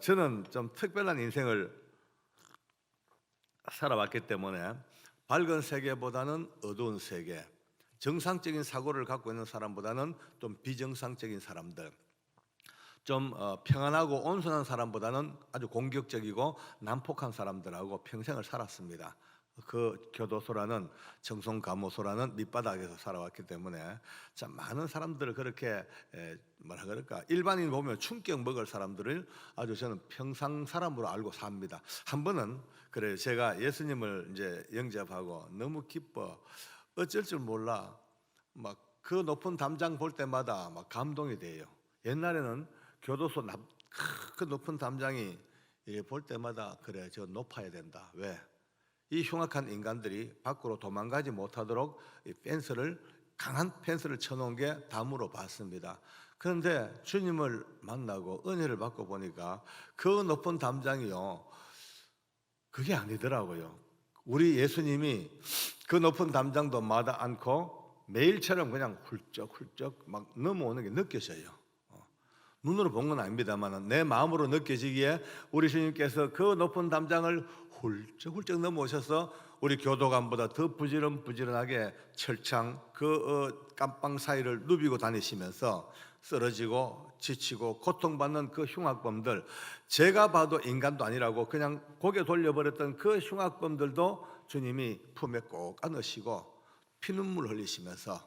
저는 좀 특별한 인생을 살아왔기 때문에 밝은 세계보다는 어두운 세계, 정상적인 사고를 갖고 있는 사람보다는 좀 비정상적인 사람들, 좀 평안하고 온순한 사람보다는 아주 공격적이고 난폭한 사람들하고 평생을 살았습니다. 그 교도소라는 청송감호소라는 밑바닥에서 살아왔기 때문에 참 많은 사람들을 그렇게 뭐라 그럴까, 일반인 보면 충격 먹을 사람들을 아주 저는 평상 사람으로 알고 삽니다. 한 번은 그래요. 제가 예수님을 이제 영접하고 너무 기뻐, 어쩔 줄 몰라 막 그 높은 담장 볼 때마다 막 감동이 돼요. 옛날에는 교도소 그 높은 담장이 볼 때마다 그래, 저 높아야 된다. 왜? 이 흉악한 인간들이 밖으로 도망가지 못하도록 이 강한 펜스를 쳐놓은 게 담으로 봤습니다. 그런데 주님을 만나고 은혜를 받고 보니까 그 높은 담장이요, 그게 아니더라고요. 우리 예수님이 그 높은 담장도 마다 않고 매일처럼 그냥 훌쩍훌쩍 막 넘어오는 게 느껴져요. 눈으로 본 건 아닙니다만 내 마음으로 느껴지기에 우리 주님께서 그 높은 담장을 훌쩍훌쩍 넘어오셔서 우리 교도관보다 더 부지런하게 철창 그 깜빵 사이를 누비고 다니시면서 쓰러지고 지치고 고통받는 그 흉악범들, 제가 봐도 인간도 아니라고 그냥 고개 돌려버렸던 그 흉악범들도 주님이 품에 꼭 안으시고 피눈물 흘리시면서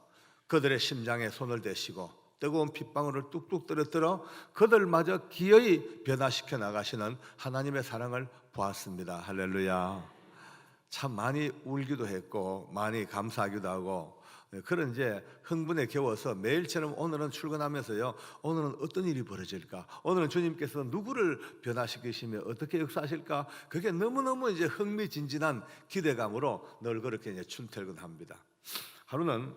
그들의 심장에 손을 대시고 뜨거운 핏방울을 뚝뚝 떨어뜨려 그들마저 기어이 변화시켜 나가시는 하나님의 사랑을 보았습니다. 할렐루야. 참 많이 울기도 했고 많이 감사하기도 하고, 그런 이제 흥분에 겨워서 매일처럼 오늘은 출근하면서요, 오늘은 어떤 일이 벌어질까, 오늘은 주님께서 누구를 변화시키시며 어떻게 역사하실까, 그게 너무너무 이제 흥미진진한 기대감으로 늘 그렇게 이제 출퇴근합니다. 하루는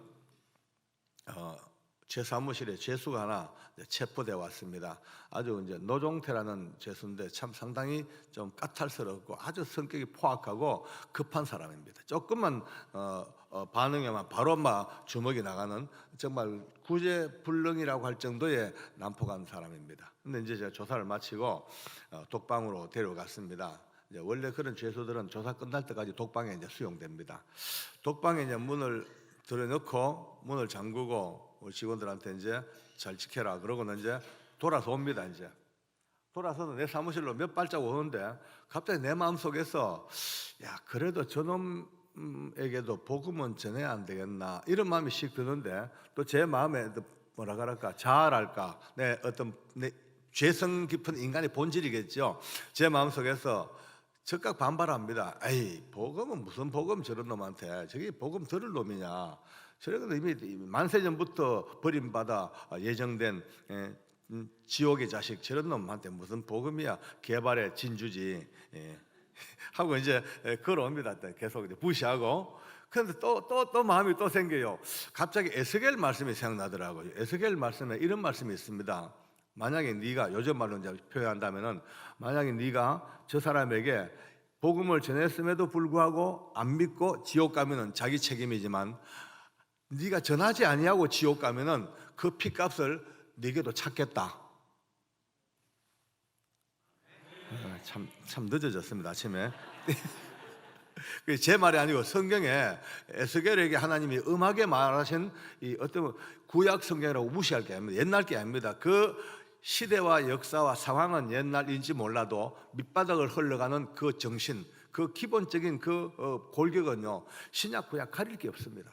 제 사무실에 죄수가 하나 체포돼 왔습니다. 아주 이제 노종태라는 죄수인데 참 상당히 좀 까탈스럽고 아주 성격이 포악하고 급한 사람입니다. 조금만 반응하면 바로 막 주먹이 나가는 정말 구제불능이라고 할 정도의 난폭한 사람입니다. 근데 이제 제가 조사를 마치고 독방으로 데려갔습니다. 이제 원래 그런 죄수들은 조사 끝날 때까지 독방에 이제 수용됩니다. 독방에 이제 문을 들여놓고 문을 잠그고 우리 직원들한테 이제 잘 지켜라 그러고는 이제 돌아서 옵니다. 이제 돌아서는 내 사무실로 몇 발자국 오는데 갑자기 내 마음속에서 야, 그래도 저놈에게도 복음은 전해야 안 되겠나, 이런 마음이 씩 드는데 또 제 마음에 뭐라 그럴까, 자아랄까, 내 죄성 깊은 인간의 본질이겠죠. 제 마음속에서 즉각 반발합니다. 에이, 복음은 무슨 복음, 저런 놈한테 저게 복음 들을 놈이냐, 저런 이미 만세전부터 버림받아 예정된 지옥의 자식, 저런 놈한테 무슨 복음이야, 개발의 진주지 하고 이제 걸어옵니다. 계속 이제 무시하고. 그런데 또 마음이 또 생겨요. 갑자기 에스겔 말씀이 생각나더라고요. 에스겔 말씀에 이런 말씀이 있습니다. 만약에 네가, 요즘 말로 이제 표현한다면은, 만약에 네가 저 사람에게 복음을 전했음에도 불구하고 안 믿고 지옥 가면은 자기 책임이지만, 네가 전하지 아니하고 지옥 가면은 그 피값을 네게도 찾겠다. 참 늦어졌습니다, 아침에. 제 말이 아니고 성경에 에스겔에게 하나님이 음하게 말하신 이 어떤 구약 성경이라고 무시할 게 아닙니다. 옛날 게 아닙니다. 그 시대와 역사와 상황은 옛날인지 몰라도 밑바닥을 흘러가는 그 정신, 그 기본적인 그 골격은요, 신약 구약 가릴 게 없습니다.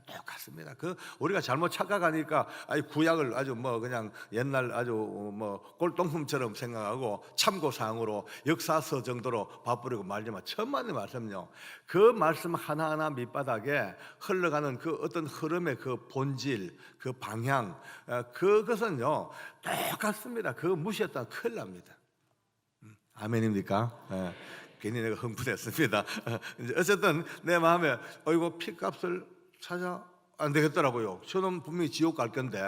똑같습니다. 그 우리가 잘못 착각하니까 구약을 아주 뭐 그냥 옛날 아주 뭐 꼴동품처럼 생각하고 참고 사항으로 역사서 정도로 봐버리고 말지만, 천만의 말씀요, 그 말씀 하나하나 밑바닥에 흘러가는 그 어떤 흐름의 그 본질, 그 방향, 그것은요 똑같습니다. 그거 무시했다면 큰일 납니다. 아멘입니까? 괜히 내가 흥분했습니다. 어쨌든 내 마음에 이거 피값을 찾아 안 되겠더라고요. 저는 분명히 지옥 갈 건데,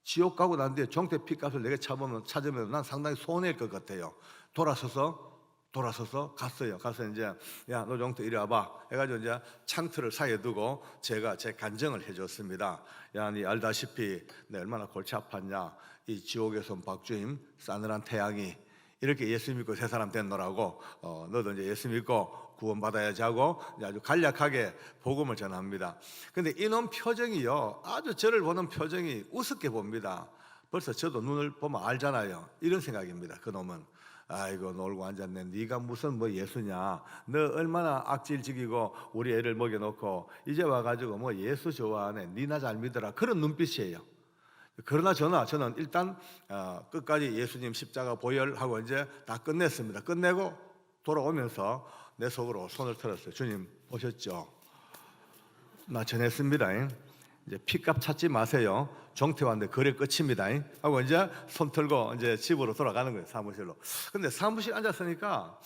지옥 가고 난 뒤에 종태 피값을 내가 찾으면 난 상당히 손해일 것 같아요. 돌아서서 돌아서서 갔어요. 가서 이제 야 노종태 이리 와봐 해가지고 이제 창틀을 사이에 두고 제가 제 간증을 해줬습니다. 야 니 알다시피 내 얼마나 골치 아팠냐. 이 지옥에서 온 박주임 싸늘한 태양이 이렇게 예수 믿고 새 사람 됐노라고 너도 이제 예수 믿고 구원받아야지 하고 아주 간략하게 복음을 전합니다. 근데 이놈 표정이요 아주 저를 보는 표정이 우습게 봅니다. 벌써 저도 눈을 보면 알잖아요. 이런 생각입니다. 그놈은 아이고 놀고 앉았네. 네가 무슨 뭐 예수냐. 너 얼마나 악질지기고 우리 애를 먹여놓고 이제 와가지고 뭐 예수 좋아하네. 니나 잘 믿어라. 그런 눈빛이에요. 그러나 저는 일단 끝까지 예수님 십자가 보혈하고 이제 다 끝냈습니다. 끝내고 돌아오면서 내 속으로 손을 털었어요. 주님 오셨죠? 나 전했습니다. 이제 피값 찾지 마세요. 종태왔는데 거래 끝입니다. 하고 이제 손 털고 이제 집으로 돌아가는 거예요. 사무실로. 근데 사무실 앉았으니까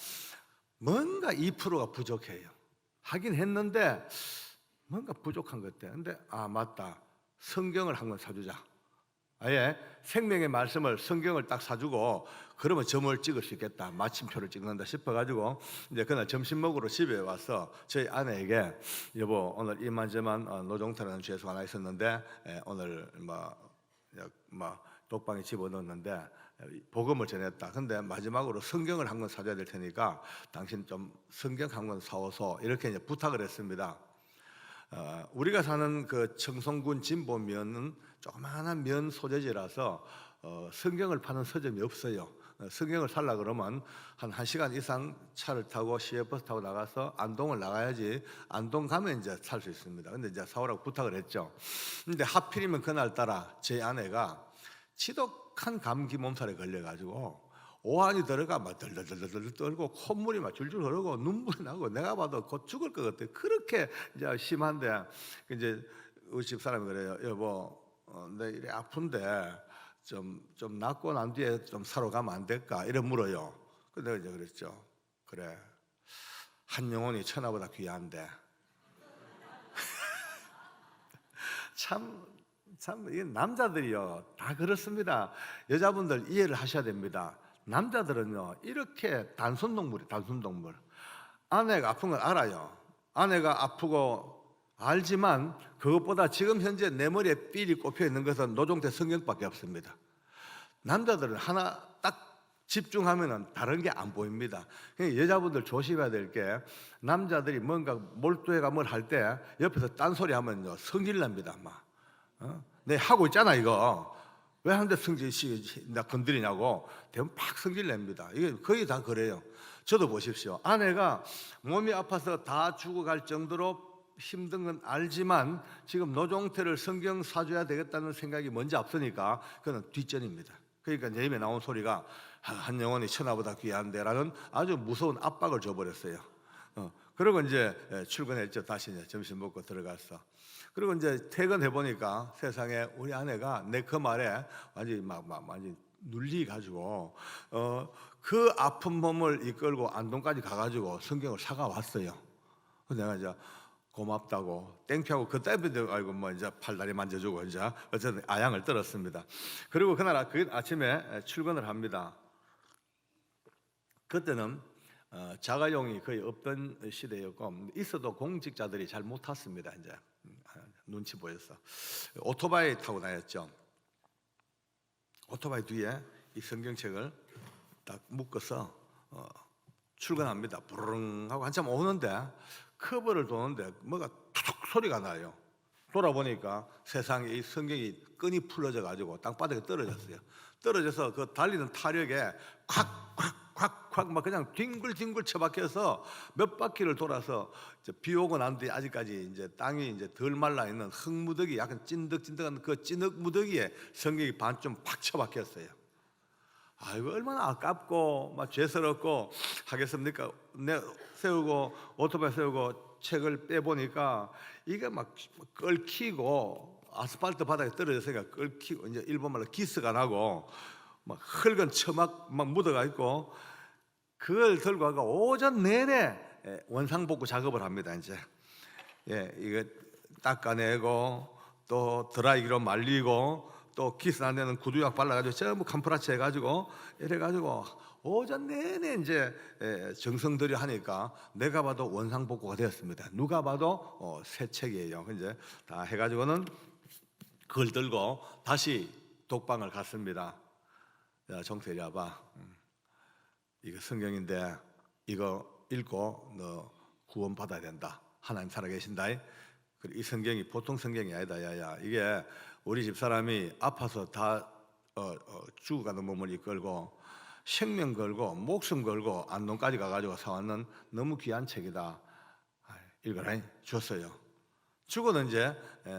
뭔가 2%가 부족해요. 하긴 했는데 뭔가 부족한 것 같아. 근데 맞다. 성경을 한 권 사주자. 아예 생명의 말씀을 성경을 딱 사주고 그러면 점을 찍을 수 있겠다. 마침표를 찍는다 싶어가지고 이제 그날 점심 먹으러 집에 와서 저희 아내에게 여보 오늘 이만저만 노종태라는 죄수 하나 있었는데 오늘 독방에 집어넣었는데 복음을 전했다. 근데 마지막으로 성경을 한 권 사줘야 될 테니까 당신 좀 성경 한 권 사오소 이렇게 이제 부탁을 했습니다. 우리가 사는 그 청송군 진보면은 조그마한 면 소재지라서 성경을 파는 서점이 없어요. 성경을 살라 그러면 한 1시간 이상 차를 타고 시외버스 타고 나가서 안동을 나가야지 안동 가면 이제 살 수 있습니다. 근데 이제 사오라고 부탁을 했죠. 근데 하필이면 그날따라 제 아내가 지독한 감기 몸살에 걸려가지고 오한이 들어가 막 덜덜덜덜 떨고 콧물이 막 줄줄 흐르고 눈물이 나고 내가 봐도 곧 죽을 것 같아. 그렇게 이제 심한데 이제 우리 집 사람이 그래요. 여보, 내 이래 아픈데 좀 낫고 난 뒤에 좀 사러 가면 안 될까? 이래 물어요. 근데 내가 이제 그랬죠. 그래, 한 영혼이 천하보다 귀한데 참 이 남자들이요 다 그렇습니다. 여자분들 이해를 하셔야 됩니다. 남자들은요 이렇게 단순동물이 단순동물. 아내가 아픈 걸 알아요. 아내가 아프고 알지만 그것보다 지금 현재 내 머리에 삘이 꼽혀 있는 것은 노종태 성경밖에 없습니다. 남자들은 하나 딱 집중하면은 다른 게 안 보입니다. 여자분들 조심해야 될 게 남자들이 뭔가 몰두해가 뭘 할 때 옆에서 딴소리 하면요 성질 납니다. 막 내 하고 있잖아 이거 왜 하는데 성질 나 건드리냐고 대부분 팍 성질 냅니다. 이게 거의 다 그래요. 저도 보십시오. 아내가 몸이 아파서 다 죽어갈 정도로 힘든 건 알지만 지금 노종태를 성경 사줘야 되겠다는 생각이 먼저 앞서니까 그건 뒷전입니다. 그러니까 내 입에 나온 소리가 한 영혼이 천하보다 귀한데라는 아주 무서운 압박을 줘버렸어요. 그리고 이제 출근했죠. 다시 이제 점심 먹고 들어갔어. 그리고 이제 퇴근해 보니까 세상에 우리 아내가 내 그 말에 완전히 눌리 가지고 그 아픈 몸을 이끌고 안동까지 가가지고 성경을 사가 왔어요. 그래서 내가 이제 고맙다고 땡피하고 그때부터 아이고 뭐 이제 팔다리 만져주고 이제 어쨌든 아양을 떨었습니다. 그리고 그날 그 아침에 출근을 합니다. 그때는 자가용이 거의 없던 시대였고 있어도 공직자들이 잘 못 탔습니다. 이제 눈치 보였어. 오토바이 타고 다녔죠. 오토바이 뒤에 이 성경책을 딱 묶어서 출근합니다. 부르릉 하고 한참 오는데 커버를 도는데 뭐가 툭툭 소리가 나요. 돌아보니까 세상에 이 성경이 끈이 풀어져 가지고 땅바닥에 떨어졌어요. 떨어져서 그 달리는 타력에 콱콱콱콱 막 그냥 뒹굴뒹굴 처박혀서 몇 바퀴를 돌아서 비 오고 난 뒤에 아직까지 이제 땅이 이제 덜 말라 있는 흙무더기 약간 찐득찐득한 그 찐흙 무더기에 성경이 반쯤 팍 처박혔어요. 아이고 얼마나 아깝고 막 죄스럽고 하겠습니까? 내 세우고 오토바이 세우고 책을 빼보니까 이게 막 끓기고 아스팔트 바닥에 떨어졌으니까 끓기고 이제 일본말로 기스가 나고 막 흙은 처막 막 묻어가 있고 그걸 들고 가가 오전 내내 원상복구 작업을 합니다. 이제 이거 닦아내고 또 드라이기로 말리고 또 키스 안 되는 구두약 발라가지고 전부 캄프라치 해가지고 이래가지고 오전 내내 이제 정성 들여 하니까 내가 봐도 원상복구가 되었습니다. 누가 봐도 새 책이에요. 이제 다 해가지고는 그걸 들고 다시 독방을 갔습니다. 야, 정태 이리 와봐. 이거 성경인데 이거 읽고 너 구원 받아야 된다. 하나님 살아계신다. 이 성경이 보통 성경이 아니다. 야야, 이게 우리 집사람이 아파서 다 죽어가는 몸을 이끌고 생명 걸고 목숨 걸고 안동까지 가가지고 사왔는 너무 귀한 책이다. 읽어라. 줬어요. 주고는 이제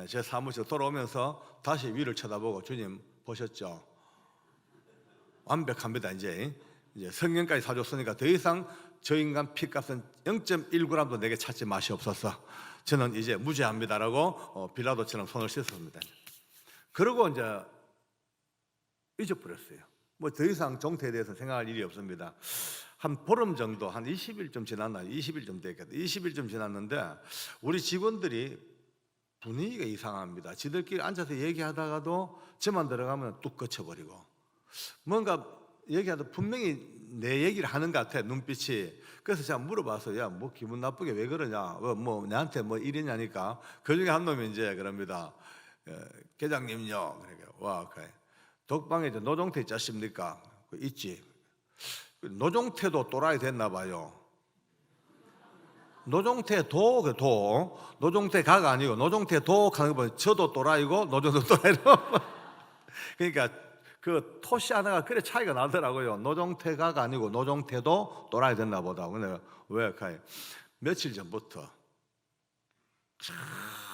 제 사무실 돌아오면서 다시 위를 쳐다보고 주님 보셨죠? 완벽합니다. 이제 성경까지 사줬으니까 더 이상 저 인간 피값은 0.1g도 내게 찾지 마시옵소서. 저는 이제 무죄합니다라고 빌라도처럼 손을 씻었습니다. 그러고 이제 잊어버렸어요. 뭐 더 이상 정태에 대해서 생각할 일이 없습니다. 한 보름 정도, 한 20일 좀 지났나요? 20일 좀 됐겠다. 20일 좀 지났는데 우리 직원들이 분위기가 이상합니다. 지들끼리 앉아서 얘기하다가도 저만 들어가면 뚝 거쳐버리고 뭔가 얘기하다 분명히 내 얘기를 하는 것 같아, 눈빛이. 그래서 제가 물어봐서 야, 뭐 기분 나쁘게 왜 그러냐, 뭐 나한테 뭐 이러냐니까 그 중에 한 놈이 이제 그럽니다. 계장님요. 그러니까 와, 그래. 독방에 이제 노종태 있지 않습니까? 있지. 노종태도 또라이 됐나 봐요. 노종태 도 노종태 가가 아니고 노종태 도 하는 거 보면 저도 또라이고 노종도 또라이로. 그러니까 그 토시 하나가 그래 차이가 나더라고요. 노종태가가 아니고 노종태도 또라이 됐나 보다. 근데 왜 가요? 며칠 전부터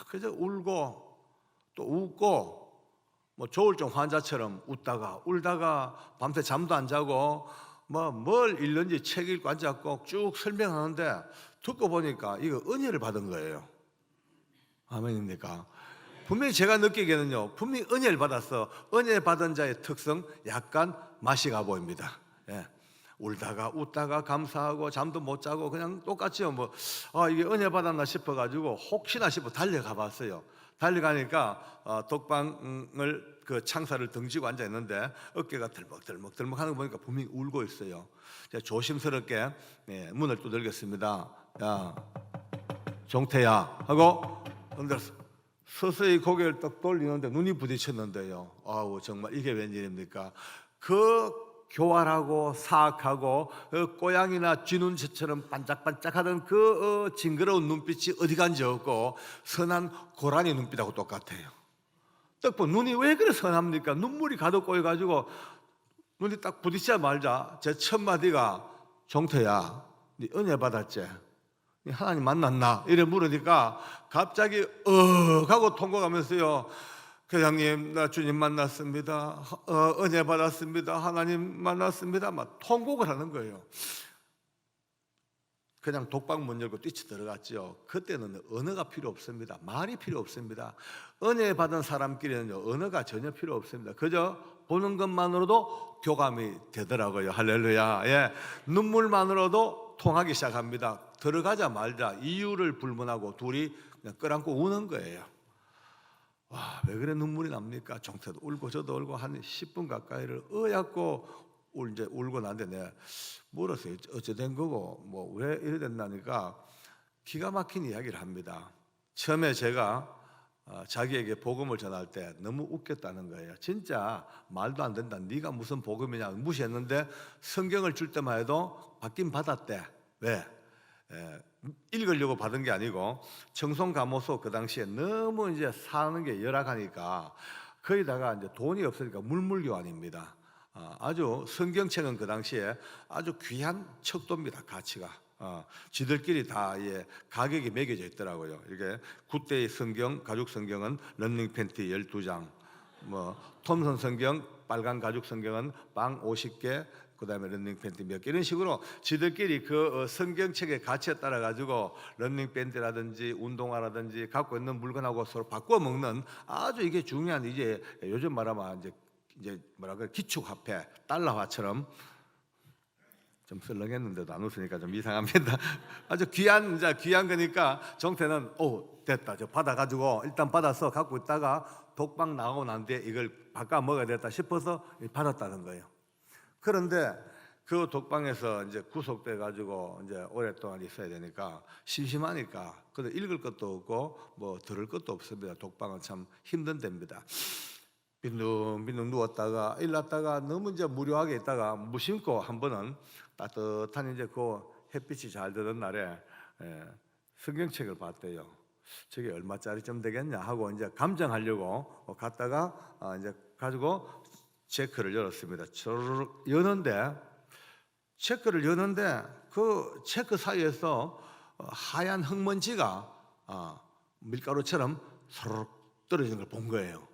그저 울고 또 웃고 뭐 조울증 환자처럼 웃다가 울다가 밤새 잠도 안 자고 뭐 뭘 읽는지 책 읽고 앉았고 쭉 설명하는데 듣고 보니까 이거 은혜를 받은 거예요. 아멘입니까? 분명히 제가 느끼기에는요, 분명히 은혜를 받았어. 은혜 받은 자의 특성 약간 맛이 가 보입니다. 예. 울다가 웃다가 감사하고 잠도 못 자고 그냥 똑같죠. 뭐 이게 은혜 받았나 싶어가지고 혹시나 싶어 달려가 봤어요. 달려가니까 독방을 그 창살을 등지고 앉아 있는데 어깨가 덜먹덜먹 하는 거 보니까 분명히 울고 있어요. 제가 조심스럽게 문을 두들겼습니다. 야, 종태야 하고 흔들었어. 서서히 고개를 딱 돌리는데 눈이 부딪혔는데요. 아우, 정말 이게 웬일입니까? 그 교활하고 사악하고 고양이나 쥐눈처럼 반짝반짝하던 그 징그러운 눈빛이 어디 간지 없고 선한 고라니 눈빛하고 똑같아요. 딱 보면 눈이 왜 그래 선합니까? 눈물이 가득 고여가지고 눈이 딱 부딪히자 말자 제 첫 마디가 종태야, 네 은혜 받았지? 네 하나님 만났나? 이래 물으니까 갑자기 하고 통곡하면서요, 회장님 나 주님 만났습니다. 은혜 받았습니다. 하나님 만났습니다. 막 통곡을 하는 거예요. 그냥 독방 문 열고 뛰쳐 들어갔죠. 그때는 언어가 필요 없습니다. 말이 필요 없습니다. 은혜 받은 사람끼리는요, 언어가 전혀 필요 없습니다. 그저 보는 것만으로도 교감이 되더라고요. 할렐루야. 예. 눈물만으로도 통하기 시작합니다. 들어가자마자 이유를 불문하고 둘이 그냥 끌안고 우는 거예요. 와, 왜 그래 눈물이 납니까? 종태도 울고 저도 울고 한 10분 가까이를 어얗고 이제 울고 난데 내가 물었어요. 어째 된 거고 뭐 왜 이래 됐나니까 기가 막힌 이야기를 합니다. 처음에 제가 자기에게 복음을 전할 때 너무 웃겼다는 거예요. 진짜 말도 안 된다. 네가 무슨 복음이냐 무시했는데 성경을 줄 때만 해도 받긴 받았대. 왜? 읽으려고 받은 게 아니고 청송감호소 그 당시에 너무 이제 사는 게 열악하니까 거기다가 이제 돈이 없으니까 물물교환입니다. 아주 성경책은 그 당시에 아주 귀한 척도입니다. 가치가 지들끼리 다 가격이 매겨져 있더라고요. 이게 굿데이 성경, 가죽 성경은 런닝 팬티 12장, 뭐 톰슨 성경, 빨간 가죽 성경은 빵 50개, 그 다음에 런닝 팬티 몇 개, 이런 식으로 지들끼리 그 성경책의 가치에 따라 가지고 런닝 팬티라든지 운동화라든지 갖고 있는 물건하고 서로 바꿔 먹는 아주 이게 중요한 이제 요즘 말하면 이제 뭐라 그래, 기축화폐 달러화처럼 좀 썰렁했는데도 안 웃으니까 좀 이상합니다. 아주 귀한 거니까 정태는 됐다, 저 받아가지고 일단 받아서 갖고 있다가 독방 나오고 난 뒤에 이걸 바꿔 먹어야 됐다 싶어서 받았다는 거예요. 그런데 그 독방에서 이제 구속돼 가지고 이제 오랫동안 있어야 되니까 심심하니까 근데 읽을 것도 없고 뭐 들을 것도 없습니다. 독방은 참 힘든 데입니다. 빈둥빈둥 누웠다가 일났다가 너무 이제 무료하게 있다가 무심코 한 번은 따뜻한 이제 그 햇빛이 잘 드는 날에 성경책을 봤대요. 저게 얼마짜리쯤 되겠냐 하고 이제 감정하려고 갔다가 이제 가지고 체크를 열었습니다. 초르륵 체크를 여는데 그 체크 사이에서 하얀 흙먼지가 밀가루처럼 서르륵 떨어지는 걸 본 거예요.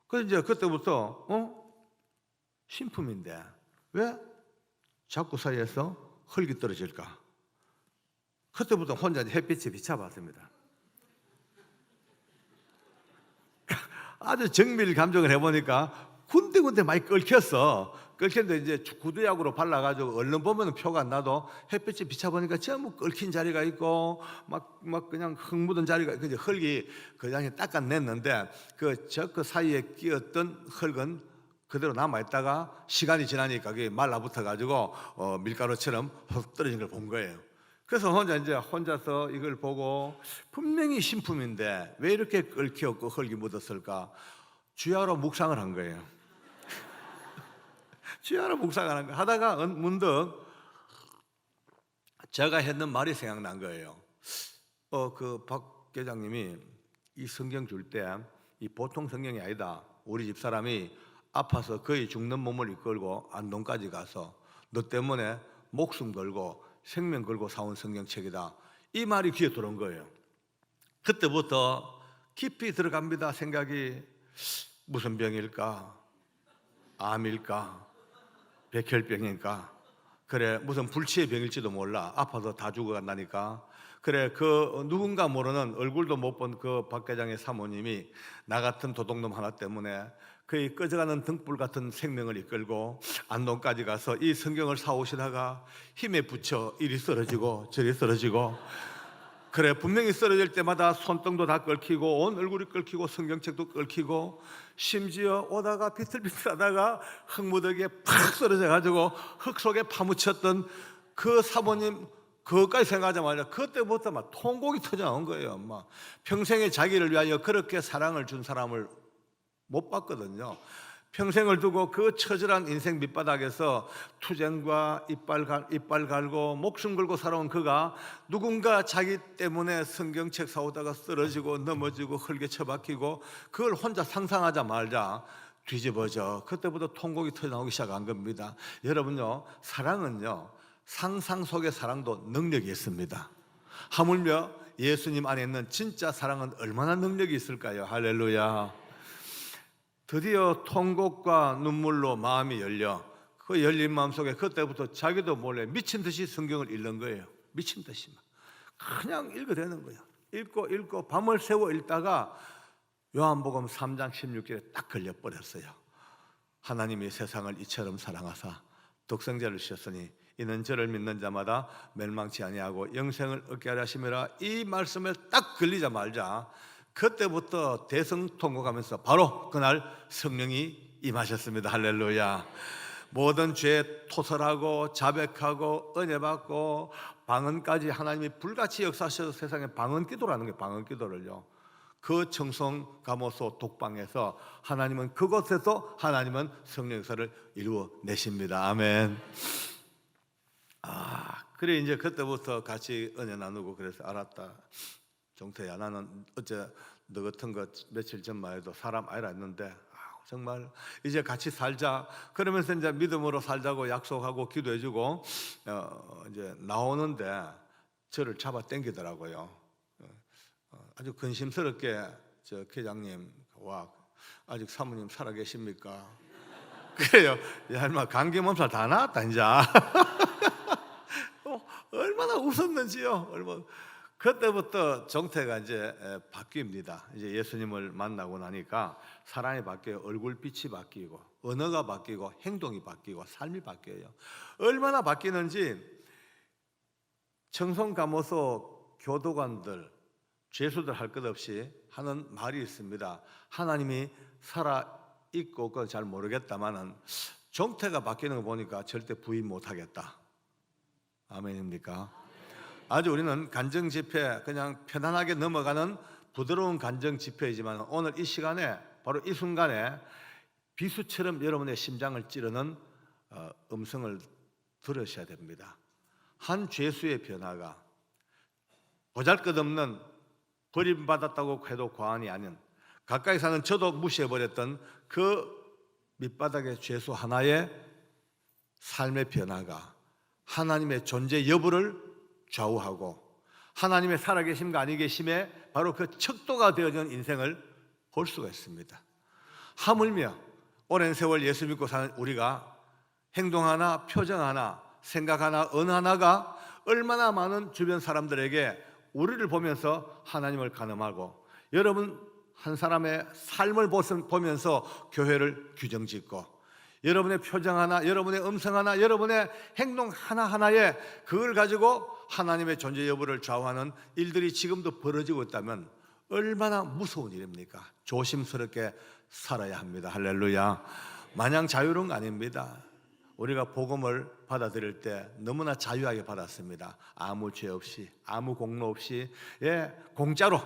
그래서 이제 그때부터 신품인데 왜 자꾸 사이에서 흙이 떨어질까? 그때부터 혼자 햇빛에 비춰봤습니다. 아주 정밀 감정을 해보니까 군데군데 많이 끓겼는데 이제 구두약으로 발라가지고 얼른 보면 표가 안 나도 햇빛에 비춰보니까 전부 끓긴 자리가 있고 막 그냥 흙 묻은 자리가 이제 흙이 그냥 닦아냈는데 그 사이에 끼었던 흙은 그대로 남아있다가 시간이 지나니까 그게 말라붙어가지고 밀가루처럼 흙 떨어진 걸 본 거예요. 그래서 혼자서 이걸 보고 분명히 신품인데 왜 이렇게 끓기었고 흙이 묻었을까? 주야로 묵상을 한 거예요. 주야로 묵상을 한 거 하다가 문득 제가 했는 말이 생각난 거예요. 그 박 계장님이 이 성경 줄 때 이 보통 성경이 아니다. 우리 집 사람이 아파서 거의 죽는 몸을 이끌고 안동까지 가서 너 때문에 목숨 걸고 생명 걸고 사온 성경책이다. 이 말이 귀에 들어온 거예요. 그때부터 깊이 들어갑니다. 생각이 무슨 병일까? 암일까? 백혈병일까? 그래 무슨 불치의 병일지도 몰라. 아파서 다 죽어간다니까. 그래 그 누군가 모르는 얼굴도 못 본 그 박 계장의 사모님이 나 같은 도둑놈 하나 때문에 그의 꺼져가는 등불 같은 생명을 이끌고 안동까지 가서 이 성경을 사오시다가 힘에 부쳐 이리 쓰러지고 저리 쓰러지고 그래 분명히 쓰러질 때마다 손등도 다 끓이고 온 얼굴이 끓이고 성경책도 끓이고 심지어 오다가 비틀비틀하다가 흙무더기에 팍 쓰러져 가지고 흙 속에 파묻혔던 그 사모님 그것까지 생각하자마자 그때부터 막 통곡이 터져 나온 거예요. 막 평생에 자기를 위하여 그렇게 사랑을 준 사람을 못 봤거든요. 평생을 두고 그 처절한 인생 밑바닥에서 투쟁과 이빨 갈고 목숨 걸고 살아온 그가 누군가 자기 때문에 성경책 사오다가 쓰러지고 넘어지고 흙에 처박히고 그걸 혼자 상상하자 말자 뒤집어져 그때부터 통곡이 터져나오기 시작한 겁니다. 여러분요, 사랑은요 상상 속의 사랑도 능력이 있습니다. 하물며 예수님 안에 있는 진짜 사랑은 얼마나 능력이 있을까요? 할렐루야. 드디어 통곡과 눈물로 마음이 열려 그 열린 마음속에 그때부터 자기도 몰래 미친 듯이 성경을 읽는 거예요. 미친 듯이 그냥 읽어대는 거예요. 읽고 밤을 새워 읽다가 요한복음 3장 16절에 딱 걸려버렸어요. 하나님이 세상을 이처럼 사랑하사 독생자를 주셨으니 이는 저를 믿는 자마다 멸망치 아니하고 영생을 얻게 하려 하심이라. 이 말씀에 딱 걸리자마자 그때부터 대성통곡하면서 바로 그날 성령이 임하셨습니다. 할렐루야. 모든 죄 토설하고 자백하고 은혜 받고 방언까지 하나님이 불같이 역사하셔서 세상에 방언기도라는 게 방언기도를요 그 청송 가모소 독방에서 하나님은 그곳에서 하나님은 성령 역사를 이루어내십니다. 아멘. 그래 이제 그때부터 같이 은혜 나누고 그래서 알았다. 종태야 나는 어째 너 같은 거 며칠 전만 해도 사람 아니라 했는데 정말 이제 같이 살자 그러면서 이제 믿음으로 살자고 약속하고 기도해주고 이제 나오는데 저를 잡아 당기더라고요. 아주 근심스럽게 저 회장님 와 아직 사모님 살아계십니까? 그래요. 야 인마 감기 몸살 다 나았다 이제. 얼마나 웃었는지요. 그때부터 정태가 이제 바뀝니다. 이제 예수님을 만나고 나니까 사람이 바뀌어요. 얼굴빛이 바뀌고 언어가 바뀌고 행동이 바뀌고 삶이 바뀌어요. 얼마나 바뀌는지 청송가모소 교도관들 죄수들 할 것 없이 하는 말이 있습니다. 하나님이 살아있고 그건 잘 모르겠다마는 정태가 바뀌는 거 보니까 절대 부인 못하겠다. 아멘입니까? 아주 우리는 간증 집회 그냥 편안하게 넘어가는 부드러운 간증 집회이지만 오늘 이 시간에 바로 이 순간에 비수처럼 여러분의 심장을 찌르는 음성을 들으셔야 됩니다. 한 죄수의 변화가 보잘것없는 버림받았다고 해도 과언이 아닌 가까이 사는 저도 무시해버렸던 그 밑바닥의 죄수 하나의 삶의 변화가 하나님의 존재 여부를 좌우하고 하나님의 살아계심과 아니 계심에 바로 그 척도가 되어진 인생을 볼 수가 있습니다. 하물며 오랜 세월 예수 믿고 사는 우리가 행동 하나, 표정 하나, 생각 하나, 언어 하나가 얼마나 많은 주변 사람들에게 우리를 보면서 하나님을 가늠하고 여러분 한 사람의 삶을 보면서 교회를 규정짓고 여러분의 표정 하나, 여러분의 음성 하나, 여러분의 행동 하나하나에 그걸 가지고 하나님의 존재 여부를 좌우하는 일들이 지금도 벌어지고 있다면 얼마나 무서운 일입니까? 조심스럽게 살아야 합니다. 할렐루야. 마냥 자유로운 거 아닙니다. 우리가 복음을 받아들일 때 너무나 자유하게 받았습니다. 아무 죄 없이, 아무 공로 없이, 공짜로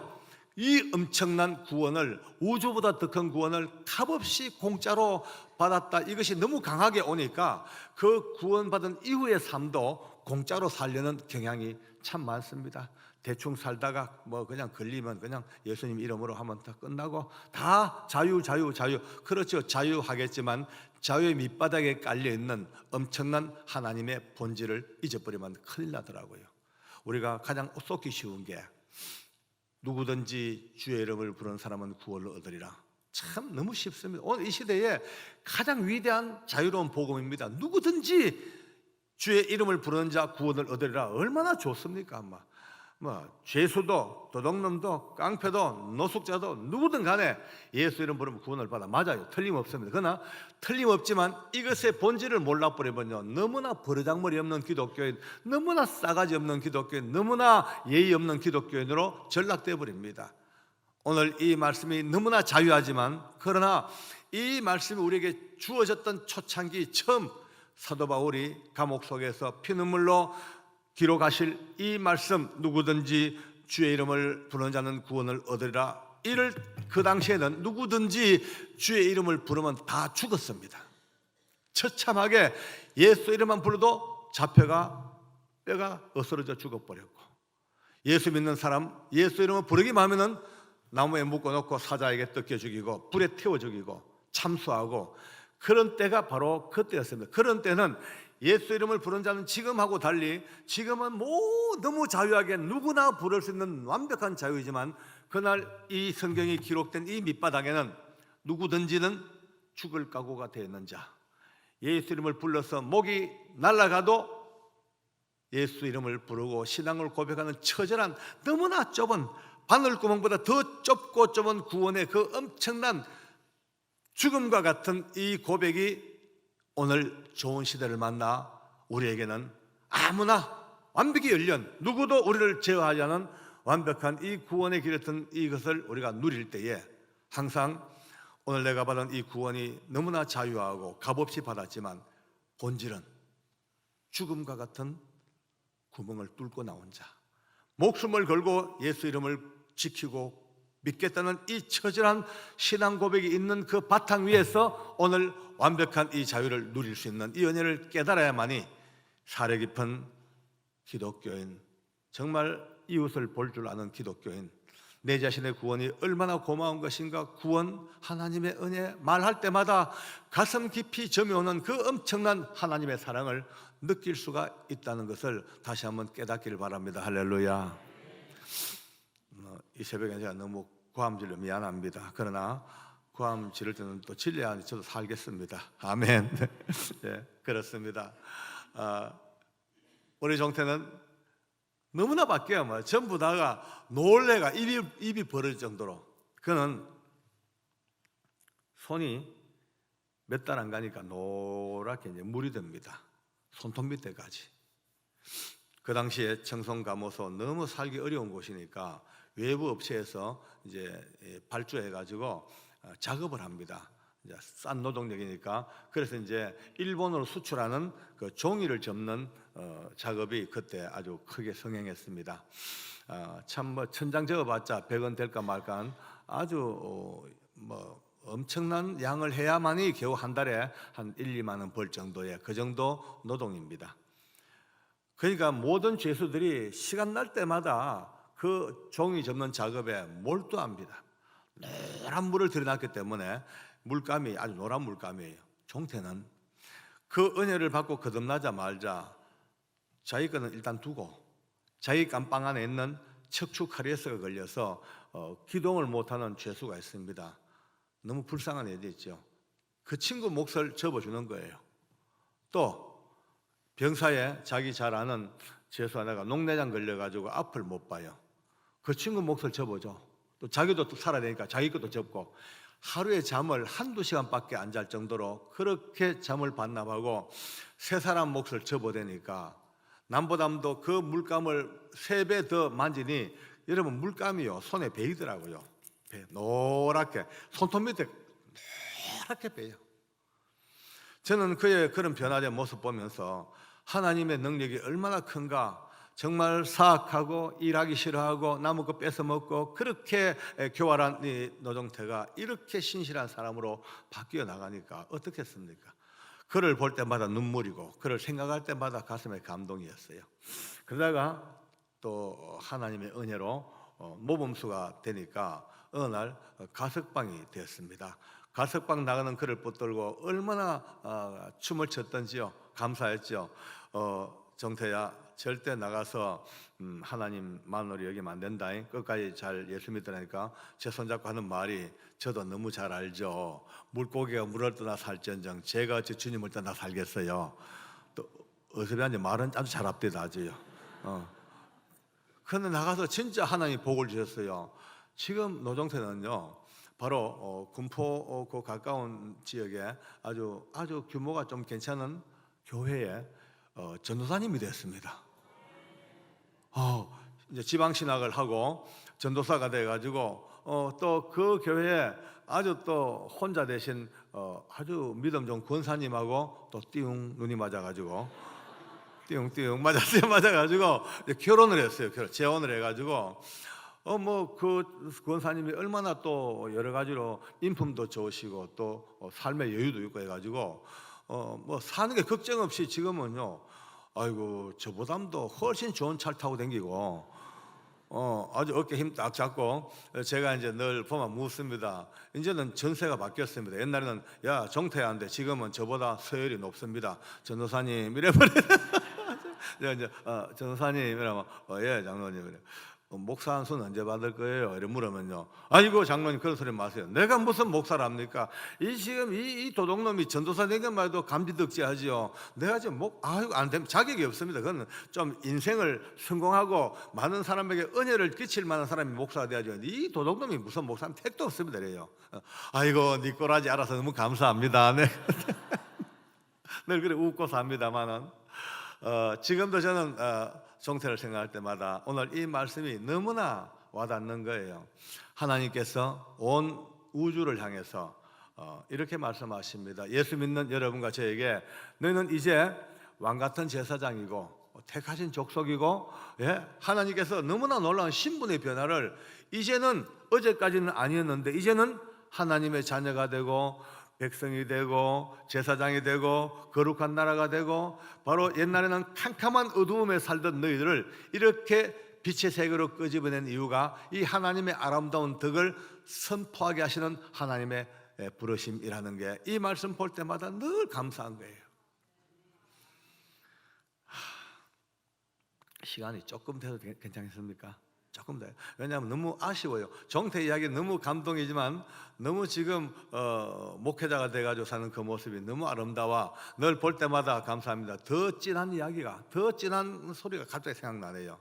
이 엄청난 구원을, 우주보다 더 큰 구원을 값없이 공짜로 받았다. 이것이 너무 강하게 오니까 그 구원받은 이후의 삶도 공짜로 살려는 경향이 참 많습니다. 대충 살다가 뭐 그냥 걸리면 그냥 예수님 이름으로 하면 다 끝나고 다 자유. 그렇죠. 자유하겠지만 자유의 밑바닥에 깔려있는 엄청난 하나님의 본질을 잊어버리면 큰일 나더라고요. 우리가 가장 쏟기 쉬운 게 누구든지 주의 이름을 부르는 사람은 구원을 얻으리라. 참 너무 쉽습니다. 오늘 이 시대에 가장 위대한 자유로운 복음입니다. 누구든지 주의 이름을 부르는 자 구원을 얻으리라. 얼마나 좋습니까? 죄수도 도둑놈도 깡패도 노숙자도 누구든 간에 예수 이름 부르면 구원을 받아. 맞아요. 틀림없습니다. 그러나 틀림없지만 이것의 본질을 몰라버리면요 너무나 버르장머리 없는 기독교인, 너무나 싸가지 없는 기독교인, 너무나 예의 없는 기독교인으로 전락되어 버립니다. 오늘 이 말씀이 너무나 자유하지만 그러나 이 말씀이 우리에게 주어졌던 초창기 처음 사도 바울이 감옥 속에서 피눈물로 기록하실 이 말씀, 누구든지 주의 이름을 부르는 자는 구원을 얻으리라. 이를 그 당시에는 누구든지 주의 이름을 부르면 다 죽었습니다. 처참하게 예수 이름만 불러도 잡혀가 뼈가 어스러져 죽어버렸고, 예수 믿는 사람 예수 이름을 부르기만 하면은 나무에 묶어놓고 사자에게 뜯겨 죽이고 불에 태워 죽이고 참수하고, 그런 때가 바로 그때였습니다. 그런 때는 예수 이름을 부른 자는 지금하고 달리 지금은 너무 자유하게 누구나 부를 수 있는 완벽한 자유이지만 그날 이 성경이 기록된 이 밑바닥에는 누구든지는 죽을 각오가 되어 있는 자, 예수 이름을 불러서 목이 날아가도 예수 이름을 부르고 신앙을 고백하는 처절한 너무나 좁은 바늘구멍보다 더 좁고 좁은 구원의 그 엄청난 죽음과 같은 이 고백이 오늘 좋은 시대를 만나 우리에게는 아무나 완벽히 열린, 누구도 우리를 제어하지 않은 완벽한 이 구원의 길이었던 이것을 우리가 누릴 때에 항상 오늘 내가 받은 이 구원이 너무나 자유하고 값없이 받았지만 본질은 죽음과 같은 구멍을 뚫고 나온 자, 목숨을 걸고 예수 이름을 지키고 믿겠다는 이 처절한 신앙 고백이 있는 그 바탕 위에서 오늘 완벽한 이 자유를 누릴 수 있는 이 은혜를 깨달아야만이 사려 깊은 기독교인, 정말 이웃을 볼 줄 아는 기독교인, 내 자신의 구원이 얼마나 고마운 것인가, 구원, 하나님의 은혜 말할 때마다 가슴 깊이 점여오는 그 엄청난 하나님의 사랑을 느낄 수가 있다는 것을 다시 한번 깨닫기를 바랍니다. 할렐루야. 이 새벽에 제가 너무 고함질로 미안합니다. 그러나 고함 지를 때는 또 진리야 안에 저도 살겠습니다. 아멘. 네, 그렇습니다. 우리 종태는 너무나 바뀌어요. 전부 다가 놀래가 입이 벌어질 정도로, 그는 손이 몇 달 안 가니까 노랗게 이제 물이 됩니다. 손톱 밑에까지. 그 당시에 청송감호소 너무 살기 어려운 곳이니까 외부 업체에서 이제 발주해 가지고 작업을 합니다. 이제 싼 노동력이니까. 그래서 이제 일본으로 수출하는 그 종이를 접는 작업이 그때 아주 크게 성행했습니다. 참 뭐 천장 접어봤자 100원 될까 말까 아주 뭐 엄청난 양을 해야만이 겨우 한 달에 한 1, 2만 원 벌 정도의 그 정도 노동입니다. 그러니까 모든 죄수들이 시간 날 때마다 그 종이 접는 작업에 몰두합니다. 노란 물을 들여놨기 때문에 물감이 아주 노란 물감이에요. 종태는 그 은혜를 받고 거듭나자 말자 자기 거는 일단 두고 자기 깜빵 안에 있는 척추 카리에스가 걸려서 기동을 못하는 죄수가 있습니다. 너무 불쌍한 애도 있죠. 그 친구 몫을 접어주는 거예요. 또 병사에 자기 잘 아는 죄수 하나가 녹내장 걸려가지고 앞을 못 봐요. 그 친구 몫을 접어줘. 또 자기도 또 살아야 되니까 자기 것도 접고, 하루에 잠을 한두 시간밖에 안 잘 정도로 그렇게 잠을 반납하고 세 사람 몫을 접어대니까 남보담도 그 물감을 3배 더 만지니 여러분 물감이요 손에 베이더라고요. 노랗게 손톱 밑에 노랗게 베요. 저는 그의 그런 변화된 모습 보면서 하나님의 능력이 얼마나 큰가, 정말 사악하고 일하기 싫어하고 남의 거 뺏어먹고 그렇게 교활한 이 노종태가 이렇게 신실한 사람으로 바뀌어 나가니까 어떻겠습니까? 그를 볼 때마다 눈물이고 그를 생각할 때마다 가슴에 감동이었어요. 그러다가 또 하나님의 은혜로 모범수가 되니까 어느 날 가석방이 되었습니다. 가석방 나가는 그를 붙들고 얼마나 춤을 췄던지요. 감사했죠. 정태야 절대 나가서 하나님 마누리 여기면 안 된다. 끝까지 잘 예수 믿으라니까 제 손잡고 하는 말이 저도 너무 잘 알죠. 물고기가 물을 떠나 살전정 제가 제 주님을 떠나 살겠어요. 또 어서비한테 말은 아주 잘 합디다 아주요. 그런데 나가서 진짜 하나님 복을 주셨어요. 지금 노정태는요 바로 군포 그 가까운 지역에 아주 규모가 좀 괜찮은 교회에 전도사님이 됐습니다. 이제 지방 신학을 하고 전도사가 돼가지고 또 그 교회에 아주 또 혼자 되신 아주 믿음 좋은 권사님하고 또 띠웅 눈이 맞아가지고 띠웅 맞아가지고 결혼을 했어요. 재혼을 해가지고 뭐 그 권사님이 얼마나 또 여러 가지로 인품도 좋으시고 또 삶의 여유도 있고 해가지고 뭐 사는 게 걱정 없이 지금은요. 아이고 저보담도 훨씬 좋은 차를 타고 다니고 아주 어깨 힘 딱 잡고 제가 이제 늘 보면 묻습니다. 이제는 전세가 바뀌었습니다. 옛날에는 야 정태야인데 지금은 저보다 서열이 높습니다. 전도사님 이래버려. 제가 이제 전도사님 이러면 예 장로님 이래. 목사 한 손 언제 받을 거예요? 이래 물으면요. 아이고 장로님 그런 소리 마세요. 내가 무슨 목사랍니까? 지금 이 도둑놈이 전도사 된 것만 해도 감지덕지하지요. 내가 지금 안 되면 자격이 없습니다. 그건 좀 인생을 성공하고 많은 사람에게 은혜를 끼칠 만한 사람이 목사가 돼야죠. 이 도둑놈이 무슨 목사는 택도 없습니다. 그래요. 아이고 니 꼬라지 알아서 너무 감사합니다. 네. 늘 그래 웃고 삽니다만은 지금도 저는 정태를 생각할 때마다 오늘 이 말씀이 너무나 와닿는 거예요. 하나님께서 온 우주를 향해서 이렇게 말씀하십니다. 예수 믿는 여러분과 저에게 너희는 이제 왕같은 제사장이고 택하신 족속이고 하나님께서 너무나 놀라운 신분의 변화를 이제는 어제까지는 아니었는데 이제는 하나님의 자녀가 되고 백성이 되고 제사장이 되고 거룩한 나라가 되고 바로 옛날에는 캄캄한 어두움에 살던 너희들을 이렇게 빛의 세계로 끄집어낸 이유가 이 하나님의 아름다운 덕을 선포하게 하시는 하나님의 부르심이라는 게 이 말씀 볼 때마다 늘 감사한 거예요. 시간이 조금 돼도 괜찮습니까? 조금 더. 왜냐하면 너무 아쉬워요. 정태 이야기 너무 감동이지만 너무 지금 목회자가 돼가지고 사는 그 모습이 너무 아름다워. 늘 볼 때마다 감사합니다. 더 진한 이야기가, 더 진한 소리가 갑자기 생각나네요.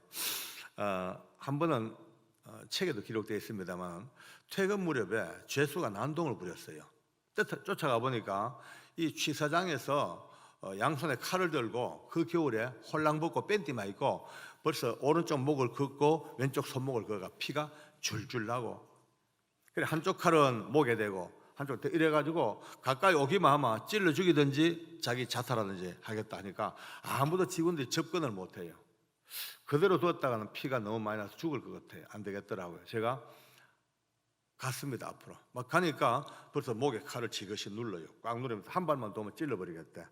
한 번은 책에도 기록되어 있습니다만 퇴근 무렵에 죄수가 난동을 부렸어요. 쫓아가 보니까 이 취사장에서 양손에 칼을 들고 그 겨울에 홀랑 벗고 뺀띠만 입고 벌써 오른쪽 목을 긋고 왼쪽 손목을 그어가 피가 줄줄 나고, 그래 한쪽 칼은 목에 대고 한쪽 이래가지고 가까이 오기만 하면 찔러 죽이든지 자기 자살하든지 하겠다 하니까 아무도 직원들이 접근을 못해요. 그대로 두었다가는 피가 너무 많이 나서 죽을 것 같아요. 안 되겠더라고요. 제가 갔습니다. 앞으로 막 가니까 벌써 목에 칼을 지그시 눌러요. 꽉 누르면서 한 발만 더 오면 찔러버리겠대.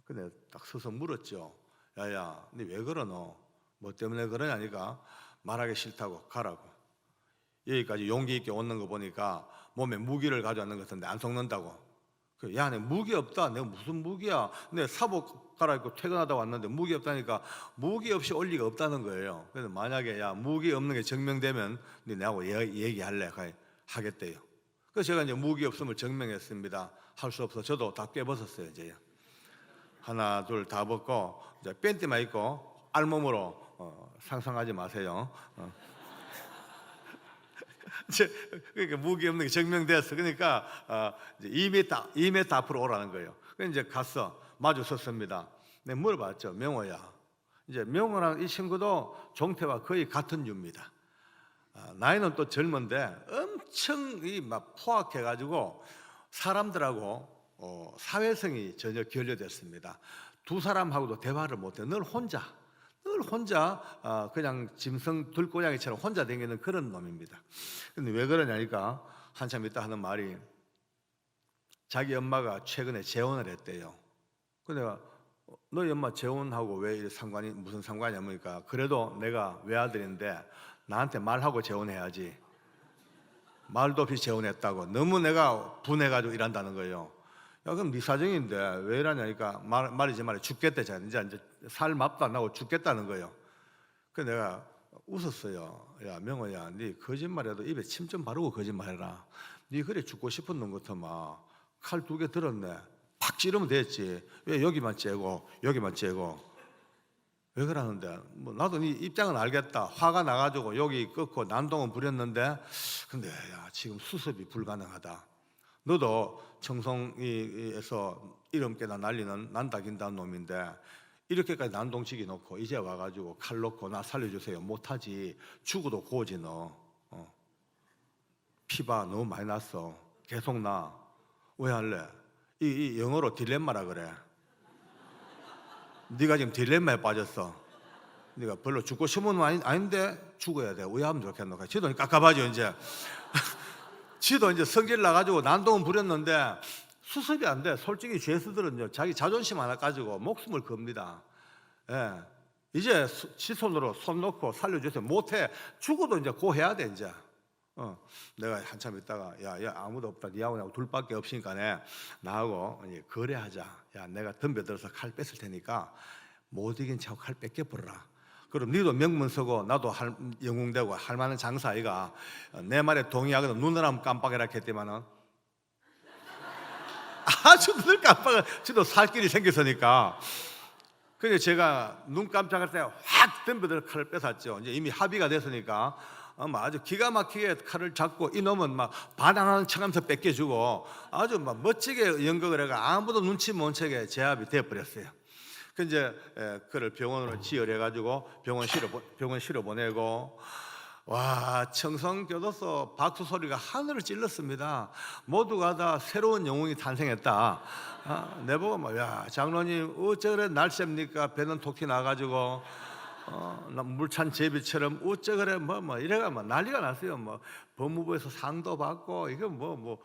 근데 딱 서서 물었죠. 야야, 니 왜 그러노? 뭐 때문에 그러냐니까 말하기 싫다고 가라고. 여기까지 용기 있게 오는 거 보니까 몸에 무기를 가져왔는 것 같은데 안 속는다고. 야, 내 무기 없다. 내가 무슨 무기야? 내 사복 갈아입고 퇴근하다 왔는데 무기 없다니까 무기 없이 올 리가 없다는 거예요. 그래서 만약에 야 무기 없는 게 증명되면 네 내하고 얘기할래? 하겠대요. 그래서 제가 이제 무기 없음을 증명했습니다. 할 수 없어. 저도 다 꿰벗었어요. 이제 하나 둘 다 벗고 이제 팬티만 입고 알몸으로 상상하지 마세요. 그러니까 무기 없는 게 증명됐어. 그러니까 이제 2m 앞으로 오라는 거예요. 그래서 이제 갔어. 마주 섰습니다. 내가 물어봤죠. 명호야. 이제 명호랑 이 친구도 종태와 거의 같은 유입니다. 나이는 또 젊은데 엄청 막 포악해가지고 사람들하고 사회성이 전혀 결여됐습니다. 두 사람하고도 대화를 못해. 늘 혼자 그냥 짐승 들고양이처럼 혼자 다니는 그런 놈입니다. 근데 왜 그러냐니까 한참 있다 하는 말이 자기 엄마가 최근에 재혼을 했대요. 근데 내가 너희 엄마 재혼하고 왜 상관이 무슨 상관이냐니까 그래도 내가 외아들인데 나한테 말하고 재혼해야지. 말도 없이 재혼했다고. 너무 내가 분해가지고 일한다는 거예요. 야, 그럼 네 사정인데 왜 이러냐니까 말이지 말이 죽겠대잖아. 이제 살 맛도 안 나고 죽겠다는 거예요. 그래서 내가 웃었어요. 야 명호야, 네 거짓말해도 입에 침 좀 바르고 거짓말해라. 네 그래 죽고 싶은 놈 같으면 칼 2개 들었네. 팍 찌르면 됐지. 왜 여기만 째고 여기만 째고 왜 그러는데? 뭐 나도 네 입장은 알겠다. 화가 나가지고 여기 꺾고 난동은 부렸는데 근데 야 지금 수습이 불가능하다. 너도 청송에서 이름 깨나 난리는 난다 긴다는 놈인데 이렇게까지 난동치기 놓고 이제 와가지고 칼 놓고 나 살려주세요 못하지. 죽어도 고지. 너 피봐 너무 많이 났어. 계속 나. 왜 할래? 이 영어로 딜레마라 그래. 네가 지금 딜레마에 빠졌어. 네가 별로 죽고 싶은 건 아닌데 죽어야 돼. 왜 하면 좋겠노? 지도 깝깝하죠 이제. 지도 이제 성질 나가지고 난동은 부렸는데 수습이 안 돼. 솔직히 죄수들은요 자기 자존심 하나 가지고 목숨을 겁니다. 예. 이제 지 손으로 손 놓고 살려주세요 못해. 죽어도 이제 고해야 돼 이제. 내가 한참 있다가 야 아무도 없다. 니하고 나하고 둘밖에 없으니까 나하고 거래하자. 야 내가 덤벼들어서 칼 뺐을 테니까 못 이긴 척 칼 뺏겨버려라. 그럼 니도 명문 서고 나도 영웅되고 할 만한 장사 아이가. 내 말에 동의하거든. 눈을 한번 깜빡이라 했더니만은 아주 눈을 깜빡을. 저도 살 길이 생겼으니까. 그래서 제가 눈 깜짝할 때 확 덤벼들어 칼을 뺏었죠. 이제 이미 합의가 됐으니까 아주 기가 막히게 칼을 잡고 이놈은 막 반항하는 척하면서 뺏겨주고 아주 막 멋지게 연극을 해가 아무도 눈치 못 채게 제압이 되어버렸어요. 그 이제 그를 병원으로 지혈해가지고 병원 실어 보내고 와 청성교도소 박수 소리가 하늘을 찔렀습니다. 모두가 다 새로운 영웅이 탄생했다. 내보고 야 장로님 어째 그래 날쌔입니까? 배는 톡 나가지고 물찬 제비처럼 어째 그래 뭐 이래가 난리가 났어요. 뭐 법무부에서 상도 받고 이거 뭐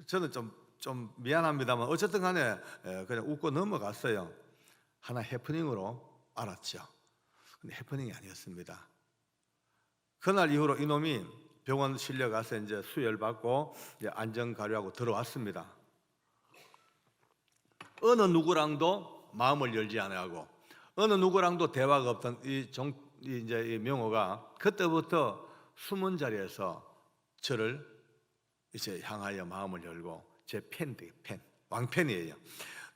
저는 좀 미안합니다만 어쨌든 간에 그냥 웃고 넘어갔어요. 하나 해프닝으로 알았죠. 근데 해프닝이 아니었습니다. 그날 이후로 이놈이 병원 실려가서 이제 수혈받고 이제 안전가료하고 들어왔습니다. 어느 누구랑도 마음을 열지 않아하고 어느 누구랑도 대화가 없던 이 명호가 그때부터 숨은 자리에서 저를 이제 향하여 마음을 열고 제 팬, 왕팬이에요.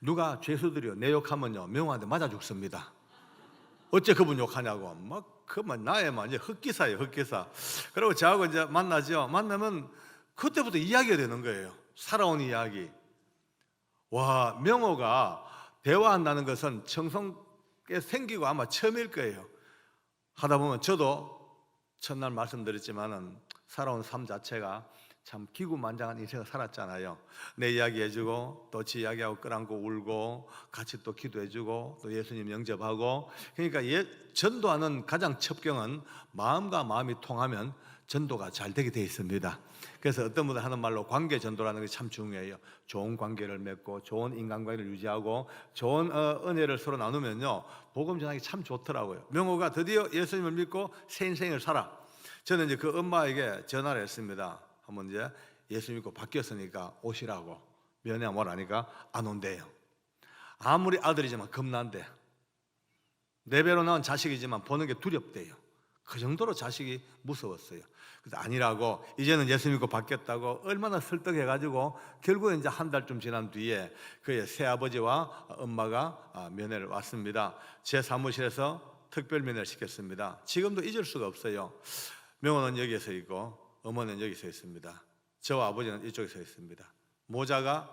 누가 죄수들이요 내 욕하면요 명호한테 맞아 죽습니다. 어째 그분 욕하냐고 막 그만 나의만 이제 흑기사예요 흑기사. 그리고 저하고 이제 만나죠. 만나면 그때부터 이야기가 되는 거예요. 살아온 이야기. 와 명호가 대화한다는 것은 청송에 생기고 아마 처음일 거예요. 하다 보면 저도 첫날 말씀드렸지만은 살아온 삶 자체가 참 기구만장한 인생을 살았잖아요. 내 이야기 해주고 또 지 이야기하고 끌안고 울고 같이 또 기도해주고 또 예수님 영접하고. 그러니까 전도하는 가장 첩경은 마음과 마음이 통하면 전도가 잘 되게 되어 있습니다. 그래서 어떤 분들 하는 말로 관계 전도라는 게 참 중요해요. 좋은 관계를 맺고 좋은 인간관계를 유지하고 좋은 은혜를 서로 나누면요, 복음 전하기 참 좋더라고요. 명호가 드디어 예수님을 믿고 새 인생을 살아. 저는 이제 그 엄마에게 전화를 했습니다. 한번 이제 예수 믿고 바뀌었으니까 오시라고 면회 뭐라니까 안 온대요. 아무리 아들이지만 겁난대. 내 배로 나온 자식이지만 보는 게 두렵대요. 그 정도로 자식이 무서웠어요. 그래서 아니라고, 이제는 예수 믿고 바뀌었다고 얼마나 설득해가지고 결국에 이제 한 달쯤 지난 뒤에 그의 새아버지와 엄마가 면회를 왔습니다. 제 사무실에서 특별 면회를 시켰습니다. 지금도 잊을 수가 없어요. 명호는 여기에 서 있고 어머니는 여기 서 있습니다. 저와 아버지는 이쪽에 서 있습니다. 모자가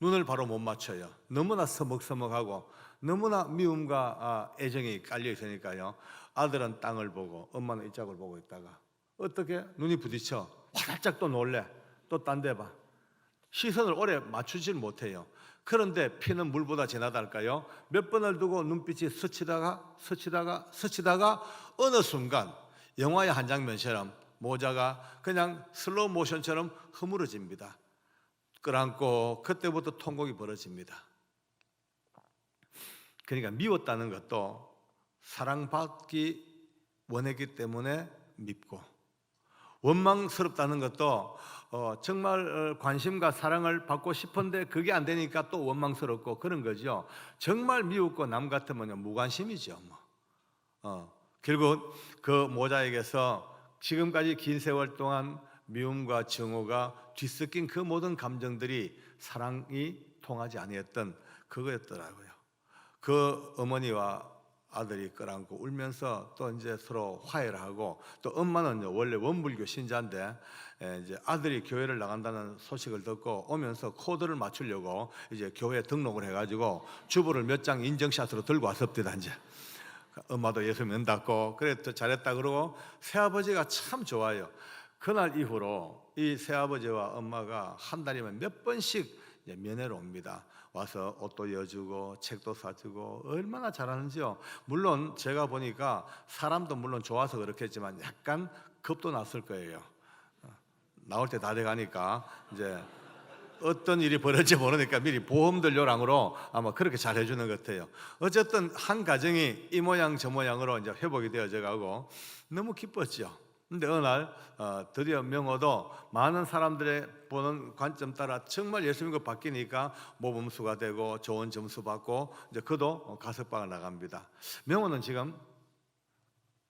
눈을 바로 못 맞춰요. 너무나 서먹서먹하고 너무나 미움과 애정이 깔려 있으니까요. 아들은 땅을 보고 엄마는 이쪽을 보고 있다가 어떻게 눈이 부딪혀 활짝 또 놀래, 또 딴 데 봐. 시선을 오래 맞추질 못해요. 그런데 피는 물보다 진하달까요? 몇 번을 두고 눈빛이 스치다가 어느 순간 영화의 한 장면처럼 모자가 그냥 슬로우 모션처럼 흐물어집니다. 끌안고 그때부터 통곡이 벌어집니다. 그러니까 미웠다는 것도 사랑받기 원했기 때문에 밉고, 원망스럽다는 것도 정말 관심과 사랑을 받고 싶은데 그게 안 되니까 또 원망스럽고 그런 거죠. 정말 미웠고 남 같으면 무관심이죠. 결국 그 모자에게서 지금까지 긴 세월 동안 미움과 증오가 뒤섞인 그 모든 감정들이 사랑이 통하지 아니했던 그거였더라고요. 그 어머니와 아들이 끌안고 울면서 또 이제 서로 화해를 하고, 또 엄마는 원래 원불교 신자인데 이제 아들이 교회를 나간다는 소식을 듣고 오면서 코드를 맞추려고 이제 교회에 등록을 해가지고 주보를 몇 장 인증샷으로 들고 왔습니다. 이제 엄마도 예수 믿는다고 그래 또 잘했다 그러고. 새아버지가 참 좋아요. 그날 이후로 이 새아버지와 엄마가 한 달이면 몇 번씩 면회로 옵니다. 와서 옷도 여주고 책도 사주고 얼마나 잘하는지요. 물론 제가 보니까 사람도 물론 좋아서 그렇겠지만 약간 겁도 났을 거예요. 나올 때 다 돼가니까 이제 어떤 일이 벌어질지 모르니까 미리 보험들 요랑으로 아마 그렇게 잘 해주는 것 같아요. 어쨌든 한 가정이 이 모양 저 모양으로 이제 회복이 되어져 가고 너무 기뻤죠. 근데 어느 날 드디어 명호도 많은 사람들의 보는 관점 따라 정말 예수 믿고 바뀌니까 모범수가 되고 좋은 점수 받고 이제 그도 가석방을 나갑니다. 명호는 지금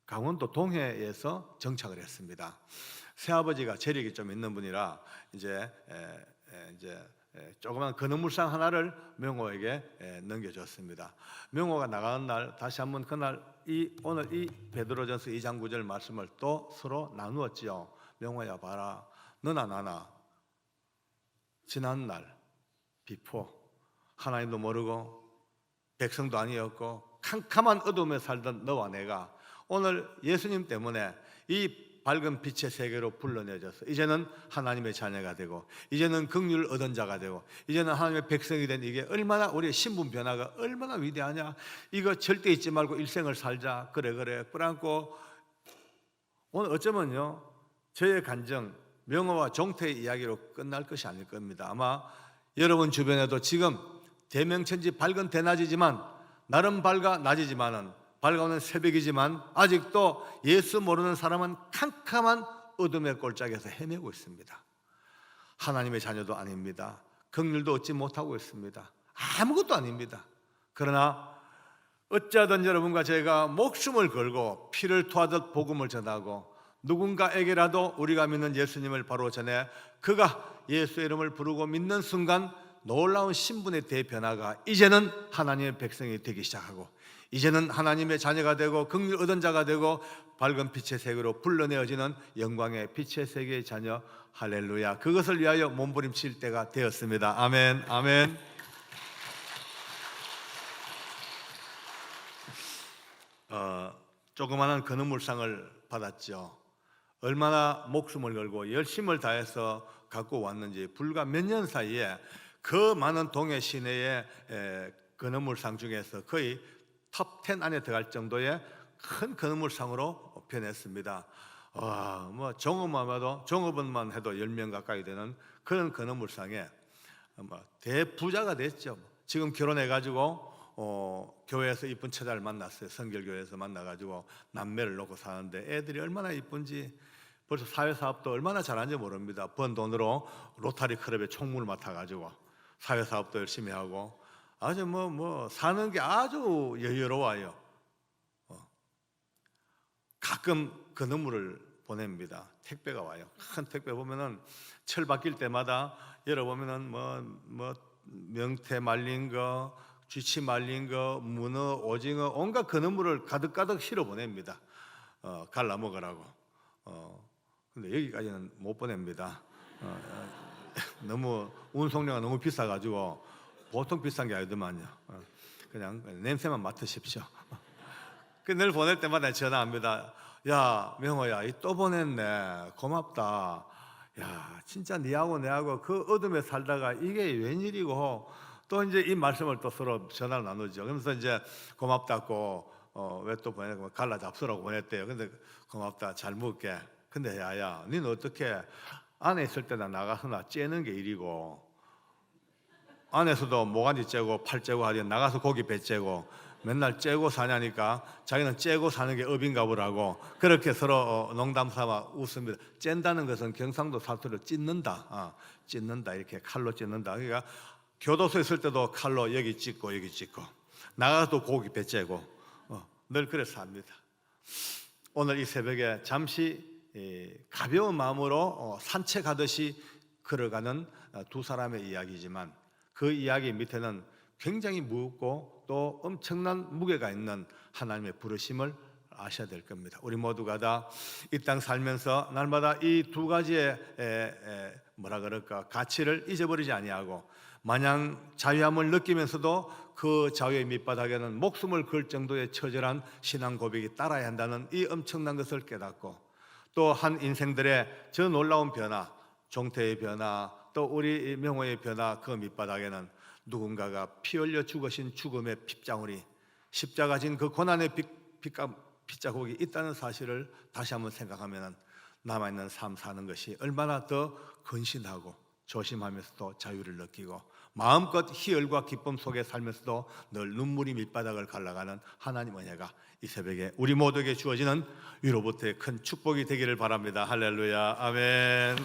강원도 동해에서 정착을 했습니다. 새아버지가 재력이 좀 있는 분이라 이제 조그만 건어물상 하나를 명호에게 넘겨줬습니다. 명호가 나가는 날 다시 한번 그날 오늘 이 베드로전서 2장 9절 말씀을 또 서로 나누었지요. 명호야 봐라, 너나 나나 지난날 비포 하나님도 모르고 백성도 아니었고 캄캄한 어둠에 살던 너와 내가 오늘 예수님 때문에 이 밝은 빛의 세계로 불러내져서 이제는 하나님의 자녀가 되고 이제는 긍휼을 얻은 자가 되고 이제는 하나님의 백성이 된 이게 얼마나 우리의 신분 변화가 얼마나 위대하냐. 이거 절대 잊지 말고 일생을 살자. 그래 끌안고. 오늘 어쩌면요 저의 간증 명호와 종태의 이야기로 끝날 것이 아닐 겁니다. 아마 여러분 주변에도 지금 대명천지 밝은 대낮이지만 나름 밝아 낮이지만은 밝아오는 새벽이지만 아직도 예수 모르는 사람은 캄캄한 어둠의 골짜기에서 헤매고 있습니다. 하나님의 자녀도 아닙니다. 긍휼도 얻지 못하고 있습니다. 아무것도 아닙니다. 그러나 어찌하든 여러분과 제가 목숨을 걸고 피를 토하듯 복음을 전하고 누군가에게라도 우리가 믿는 예수님을 바로 전해 그가 예수의 이름을 부르고 믿는 순간 놀라운 신분의 대변화가 이제는 하나님의 백성이 되기 시작하고 이제는 하나님의 자녀가 되고 긍휼 얻은 자가 되고 밝은 빛의 세계로 불러내어지는 영광의 빛의 세계의 자녀. 할렐루야. 그것을 위하여 몸부림칠 때가 되었습니다. 아멘. 아멘. 조그마한 건어물상을 받았죠. 얼마나 목숨을 걸고 열심을 다해서 갖고 왔는지 불과 몇 년 사이에 그 많은 동해 시내의 건어물상 중에서 거의 톱10 안에 들어갈 정도의 큰 건어물상으로 변했습니다. 뭐 종업원만 해도 10명 가까이 되는 그런 건어물상에 대부자가 됐죠. 지금 결혼해가지고 교회에서 이쁜 처자를 만났어요. 성결교회에서 만나가지고 남매를 놓고 사는데 애들이 얼마나 이쁜지, 벌써 사회사업도 얼마나 잘하는지 모릅니다. 번 돈으로 로타리 클럽에 총무를 맡아가지고 사회사업도 열심히 하고 아주 사는 게 아주 여유로워요. 가끔 건어물을 보냅니다. 택배가 와요. 큰 택배 보면은 철 바뀔 때마다 열어보면은 명태 말린 거, 쥐치 말린 거, 문어, 오징어, 온갖 건어물을 가득가득 실어 보냅니다. 갈라 먹으라고. 근데 여기까지는 못 보냅니다. 너무 운송료가 너무 비싸가지고 보통 비싼 게 아니더만요. 그냥 냄새만 맡으십시오. 늘 보낼 때마다 전화합니다. 야, 명호야, 또 보냈네. 고맙다. 야, 진짜 니하고 내하고 그 어둠에 살다가 이게 웬일이고, 또 이제 이 말씀을 또 서로 전화를 나누죠. 그러면서 이제 고맙다고 왜 또 보내고 갈라 잡수라고 보냈대요. 근데 고맙다, 잘 먹을게. 근데 야야, 니는 어떻게 안에 있을 때나 나가서나 째는 게 일이고, 안에서도 모가지 째고 팔 째고 하지 나가서 고기 배 째고 맨날 째고 사냐니까 자기는 째고 사는 게 업인가 보라고 그렇게 서로 농담 삼아 웃습니다. 쨘다는 것은 경상도 사투리로 찢는다, 찢는다, 이렇게 칼로 찢는다. 그러니까 교도소에 있을 때도 칼로 여기 찢고 여기 찢고 나가서 고기 배 째고 늘 그래서 합니다. 오늘 이 새벽에 잠시 가벼운 마음으로 산책하듯이 걸어가는 두 사람의 이야기지만 그 이야기 밑에는 굉장히 무겁고 또 엄청난 무게가 있는 하나님의 부르심을 아셔야 될 겁니다. 우리 모두가 다 이 땅 살면서 날마다 이 두 가지의 가치를 잊어버리지 아니하고 마냥 자유함을 느끼면서도 그 자유의 밑바닥에는 목숨을 걸 정도의 처절한 신앙 고백이 따라야 한다는 이 엄청난 것을 깨닫고 또 한 인생들의 저 놀라운 변화, 종태의 변화, 또 우리 명호의 변화, 그 밑바닥에는 누군가가 피 흘려 죽으신 죽음의 핏장울이, 십자가 진 그 고난의 핏자국이 있다는 사실을 다시 한번 생각하면 남아있는 삶 사는 것이 얼마나 더 근신하고 조심하면서도 자유를 느끼고 마음껏 희열과 기쁨 속에 살면서도 늘 눈물이 밑바닥을 갈라가는 하나님 은혜가 이 새벽에 우리 모두에게 주어지는 위로부터의 큰 축복이 되기를 바랍니다. 할렐루야, 아멘.